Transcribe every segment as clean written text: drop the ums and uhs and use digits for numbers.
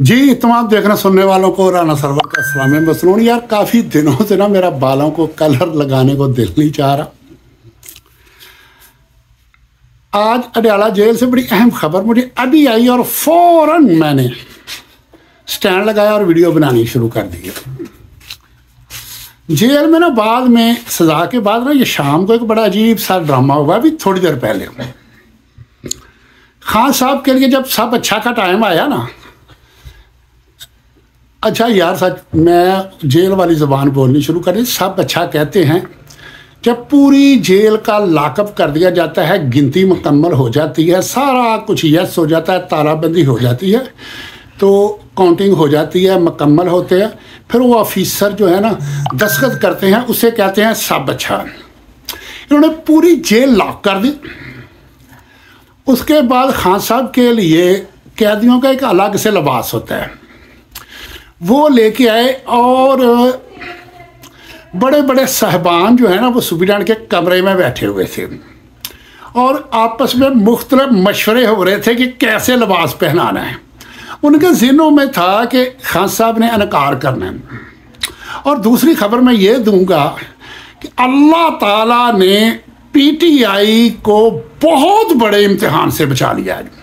जी तमाम देखने सुनने वालों को राना सरवर का सलाम मसनून। यार काफ़ी दिनों से ना मेरा बालों को कलर लगाने को दिल नहीं चाह रहा। आज अडयाला जेल से बड़ी अहम खबर मुझे अभी आई और फौरन मैंने स्टैंड लगाया और वीडियो बनानी शुरू कर दी। जेल में ना बाद में सज़ा के बाद ना ये शाम को एक बड़ा अजीब सा ड्रामा हुआ। अभी थोड़ी देर पहले खान साहब के लिए जब सब अच्छा का टाइम आया ना, अच्छा यार सच मैं जेल वाली ज़बान बोलनी शुरू कर दी। सब अच्छा कहते हैं जब पूरी जेल का लाकअप कर दिया जाता है, गिनती मुकम्मल हो जाती है, सारा कुछ यस हो जाता है, तालाबंदी हो जाती है, तो काउंटिंग हो जाती है, मुकम्मल होते हैं, फिर वो ऑफिसर जो है ना दस्तखत करते हैं, उसे कहते हैं सब अच्छा। इन्होंने पूरी जेल लॉक कर दी। उसके बाद खान साहब के लिए कैदियों का एक अलग से लिबास होता है, वो लेके आए और बड़े बड़े साहबान जो है ना वो सुप्रीटेंडेंट के कमरे में बैठे हुए थे और आपस में मुख्तलिफ मशवरे हो रहे थे कि कैसे लिबास पहनाना है। उनके ज़हनों में था कि खान साहब ने इनकार करना है। और दूसरी खबर मैं ये दूंगा कि अल्लाह ताला ने पीटीआई को बहुत बड़े इम्तिहान से बचा लिया है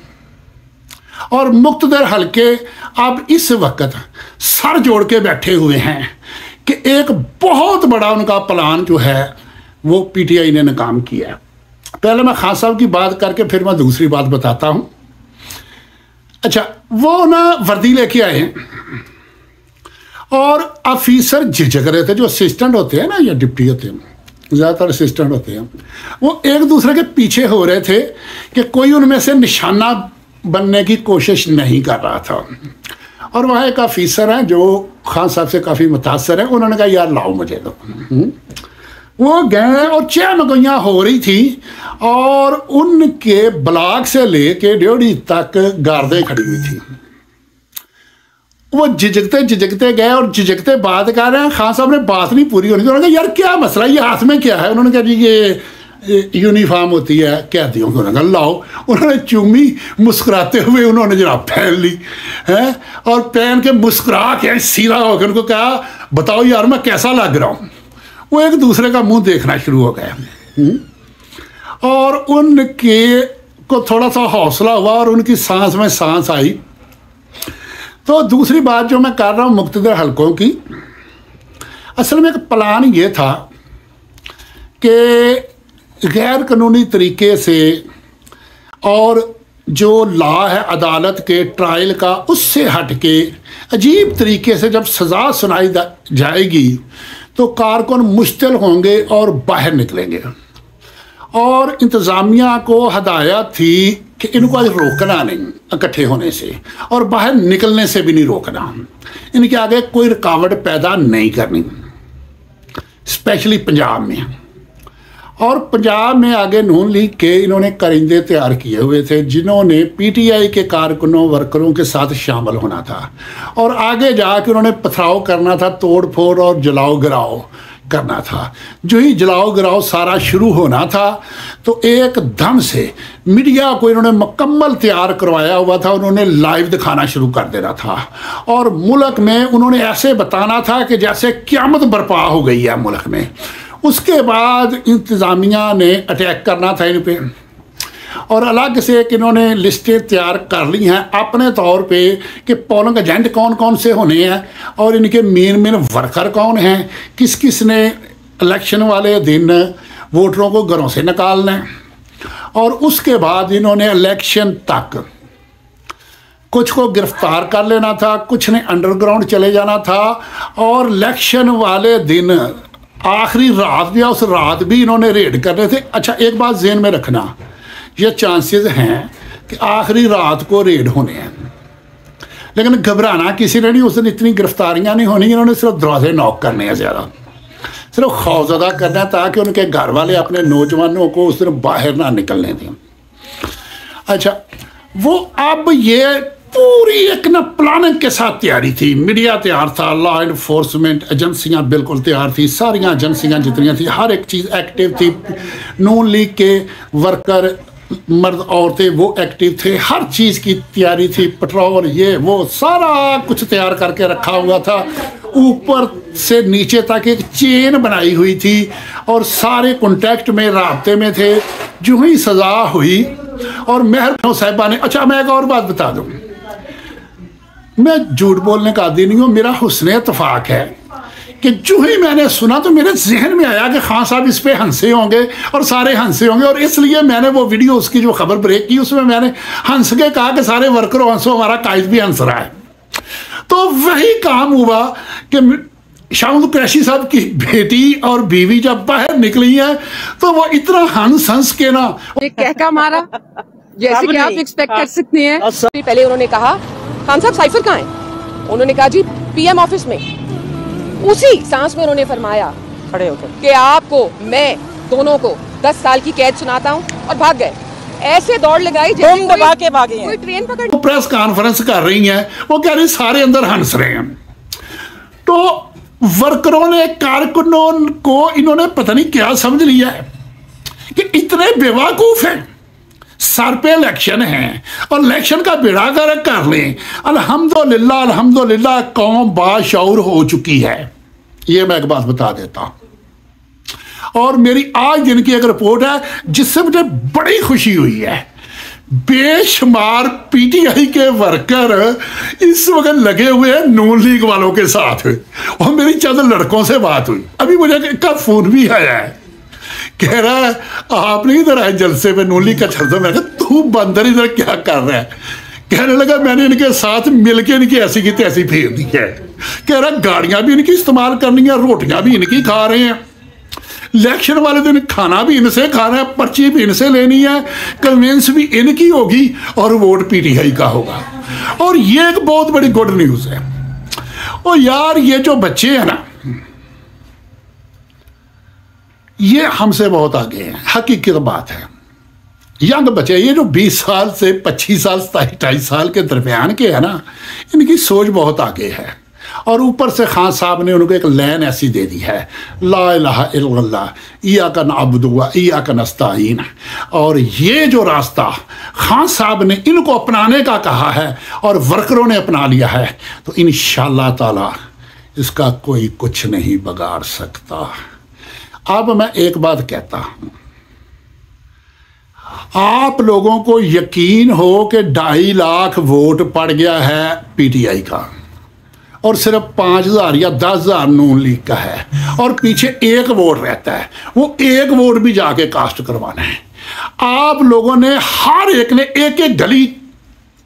और मुक्तदर हल्के अब इस वक्त सर जोड़ के बैठे हुए हैं कि एक बहुत बड़ा उनका प्लान जो है वो पीटीआई ने नाकाम किया है। पहले मैं खान साहब की बात करके फिर मैं दूसरी बात बताता हूँ। अच्छा, वो ना वर्दी लेके आए हैं और ऑफिसर झिझक रहे थे। जो असिस्टेंट होते हैं ना या डिप्टी होते हैं, ज़्यादातर असिस्टेंट होते हैं, वो एक दूसरे के पीछे हो रहे थे कि कोई उनमें से निशाना बनने की कोशिश नहीं कर रहा था। और वहाँ एक ऑफिसर हैं जो खान साहब से काफ़ी मुतासर है, उन्होंने कहा यार लाओ मुझे दो। वो गए और चहमगोइयाँ हो रही थी और उनके ब्लॉक से लेके ड्योढ़ी तक गार्डें खड़ी हुई थी। वो झिझकते गए और झिझकते बात कर रहे हैं। खान साहब ने बात नहीं पूरी होनी, तो उन्होंने कहा यार क्या मसला, ये हाथ में क्या है? उन्होंने कहा जी ये यूनिफॉर्म होती है कैदियों को। उन्होंने कहा लाओ। उन्होंने चूमी मुस्कुराते हुए उन्होंने जनाब पहन ली है और पहन के मुस्कुरा के सीधा होकर उनको कहा बताओ यार मैं कैसा लग रहा हूँ। वो एक दूसरे का मुंह देखना शुरू हो गया और उनके को थोड़ा सा हौसला हुआ और उनकी सांस में सांस आई। तो दूसरी बात जो मैं कर रहा हूँ मुक्तदर हल्कों की, असल में एक प्लान ये था कि गैर कानूनी तरीके से और जो लॉ है अदालत के ट्रायल का उससे हट के अजीब तरीके से जब सज़ा सुनाई जाएगी तो कारकुन मुश्तिल होंगे और बाहर निकलेंगे। और इंतज़ामिया को हदायत थी कि इनको आज रोकना नहीं इकट्ठे होने से और बाहर निकलने से भी नहीं रोकना, इनके आगे कोई रुकावट पैदा नहीं करनी, स्पेशली पंजाब में। और पंजाब में आगे नून लीग के इन्होंने करिंदे तैयार किए हुए थे जिन्होंने पीटीआई के कारकुनों वर्करों के साथ शामिल होना था और आगे जाके उन्होंने पथराव करना था, तोड़ फोड़ और जलाओ गिराओ करना था। जो ही जलाओ गिराओ सारा शुरू होना था तो एकदम से मीडिया को इन्होंने मुकम्मल तैयार करवाया हुआ था, उन्होंने लाइव दिखाना शुरू कर देना था और मुल्क में उन्होंने ऐसे बताना था कि जैसे क़यामत बर्पा हो गई है मुल्क में। उसके बाद इंतज़ामिया ने अटैक करना था इन पे और अलग से एक इन्होंने लिस्टें तैयार कर ली हैं अपने तौर पे कि पोलिंग एजेंट कौन कौन से होने हैं और इनके मेन वर्कर कौन हैं, किस किस ने इलेक्शन वाले दिन वोटरों को घरों से निकालना है। और उसके बाद इन्होंने इलेक्शन तक कुछ को गिरफ्तार कर लेना था, कुछ ने अंडरग्राउंड चले जाना था और इलेक्शन वाले दिन आखिरी रात या उस रात भी इन्होंने रेड करने थे। अच्छा एक बात ज़हन में रखना, ये चांसेस हैं कि आखिरी रात को रेड होने हैं, लेकिन घबराना किसी ने नहीं। उस दिन इतनी गिरफ्तारियां नहीं होनी, इन्होंने सिर्फ दरवाजे नॉक करने हैं, ज़्यादा सिर्फ खौफजदा करना है ताकि उनके घर वाले अपने नौजवानों को उस दिन बाहर ना निकलने दें। अच्छा, वो अब ये पूरी एक ना प्लानिंग के साथ तैयारी थी, मीडिया तैयार था, लॉ इन्फोर्समेंट एजेंसियां बिल्कुल तैयार थी, सारियां एजेंसियां जितनी थी हर एक चीज़ एक्टिव थी। नून लीग के वर्कर मर्द औरतें वो एक्टिव थे, हर चीज़ की तैयारी थी, पेट्रोल ये वो सारा कुछ तैयार करके रखा हुआ था। ऊपर से नीचे तक एक चेन बनाई हुई थी और सारे कॉन्टैक्ट में राब्ते में थे। जो ही सज़ा हुई और महर साहिबा ने, अच्छा मैं एक और बात बता दूँ, मैं झूठ बोलने का आदी नहीं हूँ, मेरा हुस्न इत्तफाक है कि जो ही मैंने सुना तो मेरे जहन में आया कि खान साहब इस पे हंसे होंगे और सारे हंसे होंगे, और इसलिए मैंने वो वीडियो उसकी जो खबर ब्रेक की उसमें मैंने हंस के कहा कि सारे वर्करों हंसो, हमारा कायद भी हंस रहा है। तो वही काम हुआ कि शाहमुद कुरैशी साहब की बेटी और बीवी जब बाहर निकली है तो वो इतना हंस के ना कहका मारा जैसे कि आप एक्सपेक्ट कर सकते हैं। पहले उन्होंने कहा खान साहब साइफर कहाँ है, उन्होंने कहा जी पीएम ऑफिस में। उसी सांस में उन्होंने फरमाया खड़े होकर कि आपको मैं दोनों को 10 साल की कैद सुनाता हूँ, और भाग गए। ऐसे दौड़ लगाई जैसे दबा के भागे हैं। कोई ट्रेन पकड़। वो प्रेस कॉन्फ्रेंस कर रही हैं, वो कह रही सारे अंदर हंस रहे हैं। तो वर्करों ने, कारकुनों को इन्होंने पता नहीं क्या समझ लिया है कि इतने बेवकूफ हैं। सर पे इलेक्शन है और इलेक्शन का बेड़ा गर्क कर लें। अल्हम्दुलिल्लाह अल्हम्दुलिल्लाह कौम बाशऊर हो चुकी है, ये मैं एक बात बता देता हूं। और मेरी आज दिन की एक रिपोर्ट है जिससे मुझे बड़ी खुशी हुई है। बेशुमार पीटीआई के वर्कर इस वक्त लगे हुए हैं नून लीग वालों के साथ, और मेरी चंद लड़कों से बात हुई, अभी मुझे का फोन भी आया है, कह रहा है आप नहीं इधर आए जलसे पे नून लीग का छलता। मैं कहा तू बंदर इधर क्या कर रहा है? कहने लगा मैंने इनके साथ मिलके इनकी ऐसी की तैसी फेर दी है। कह रहा गाड़ियां भी इनकी इस्तेमाल करनी है, रोटियां भी इनकी खा रहे हैं, इलेक्शन वाले दिन खाना भी इनसे खाना है, पर्ची भी इनसे लेनी है, कन्वेंस भी इनकी होगी और वोट पीटीआई का होगा। और ये एक बहुत बड़ी गुड न्यूज़ है। और यार ये जो बच्चे हैं ना, ये हमसे बहुत आगे हैं, हकीकत बात है। यंग बच्चे, ये जो 20 साल से 25 साल 27 साल के दरमियान के हैं ना, इनकी सोच बहुत आगे है। और ऊपर से खान साहब ने उनको एक लाइन ऐसी दे दी है, ला इलाहा इल्लल्लाह इय्याका नअबुदु व इय्याका नस्तईन। और ये जो रास्ता खान साहब ने इनको अपनाने का कहा है और वर्करों ने अपना लिया है, तो इंशाअल्लाह ताला इसका कोई कुछ नहीं बिगाड़ सकता। अब मैं एक बात कहता हूं, आप लोगों को यकीन हो कि 2.5 लाख वोट पड़ गया है पीटीआई का, और सिर्फ 5,000 या 10,000 नून लीग का है, और पीछे 1 वोट रहता है, वो 1 वोट भी जाके कास्ट करवाना है। आप लोगों ने हर एक ने एक गली,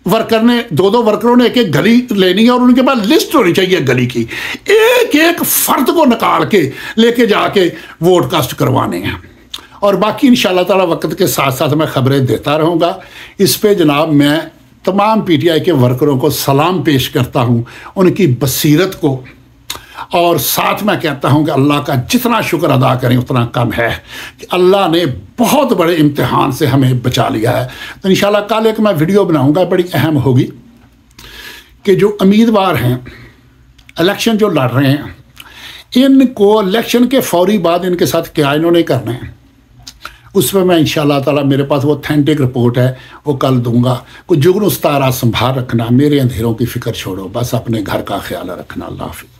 वर्कर ने 2-2 वर्करों ने एक गली लेनी है, और उनके पास लिस्ट होनी चाहिए गली की, एक फर्द को निकाल के लेके जाके वोट कास्ट करवाने हैं। और बाकी इंशाअल्लाह ताला वक्त के साथ साथ मैं खबरें देता रहूँगा। इस पे जनाब मैं तमाम पीटीआई के वर्करों को सलाम पेश करता हूँ, उनकी बसीरत को, और साथ मैं कहता हूँ कि अल्लाह का जितना शुक्र अदा करें उतना कम है कि अल्लाह ने बहुत बड़े इम्तिहान से हमें बचा लिया है। तो इंशाल्लाह कल एक मैं वीडियो बनाऊँगा, बड़ी अहम होगी, कि जो उम्मीदवार हैं इलेक्शन जो लड़ रहे हैं, इनको इलेक्शन के फौरी बाद इनके साथ क्या इन्होंने करना है, उस पर मैं इंशाअल्लाह ताला, मेरे पास वो ऑथेंटिक रिपोर्ट है, वो कल दूंगा। कुछ जुगनू उस्तारा संभाल रखना, मेरे अंधेरों की फ़िक्र छोड़ो, बस अपने घर का ख्याल रखना। अल्लाह हाफ़िज़।